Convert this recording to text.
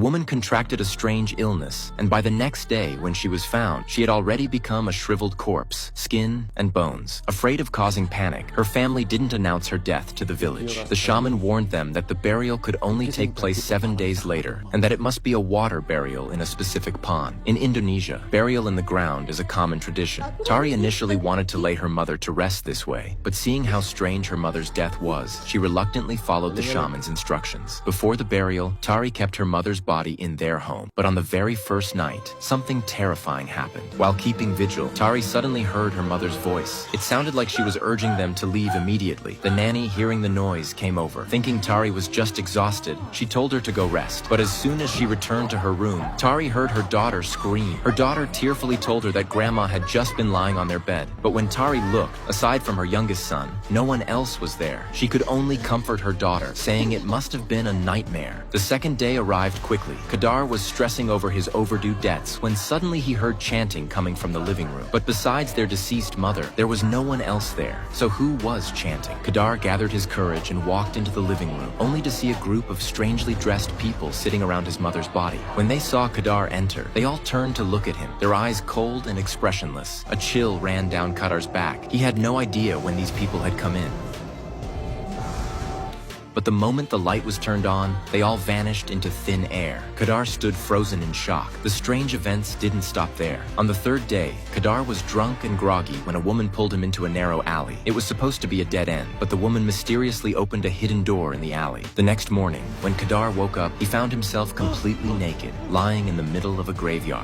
woman contracted a strange illness, and by the next day when she was found, she had already become a shriveled corpse, skin and bones. Afraid of causing panic, her family didn't announce her death to the village. The shaman warned them that the burial could only take place 7 days later, and that it must be a water burial in a specific pond. In Indonesia, burial in the ground is a common tradition. Tari initially wanted to lay her mother to rest this way, but seeing how strange her mother's death was, she reluctantly followed the shaman's instructions. Before the burial, Tari kept her mother's body in their home, but on the very first night, something terrifying happened. While keeping vigil, Tari suddenly heard her mother's voice. It sounded like she was urging them to leave immediately. The nanny, hearing the noise, came over. Thinking Tari was just exhausted, she told her to go rest. But as soon as she returned to her room, Tari heard her daughter scream. Her daughter tearfully told her that grandma had just been lying on their bed. But when Tari looked, aside from her youngest son, no one else was there. She could only comfort her daughter, saying it must have been a nightmare. The second day arrived quickly. Kadar was stressing over his overdue debts when suddenly he heard chanting coming from the living room. But besides their deceased mother, there was no one else there. So who was chanting? Kadar gathered his courage and walked into the living room, only to see a group of strangely dressed people sitting around his mother's body. When they saw Kadar enter, they all turned to look at him, their eyes cold and expressionless. A chill ran down Kadar's back. He had no idea when these people had come in. But the moment the light was turned on, they all vanished into thin air. Kadar stood frozen in shock. The strange events didn't stop there. On the third day, Kadar was drunk and groggy when a woman pulled him into a narrow alley. It was supposed to be a dead end, but the woman mysteriously opened a hidden door in the alley. The next morning, when Kadar woke up, he found himself completely naked, lying in the middle of a graveyard.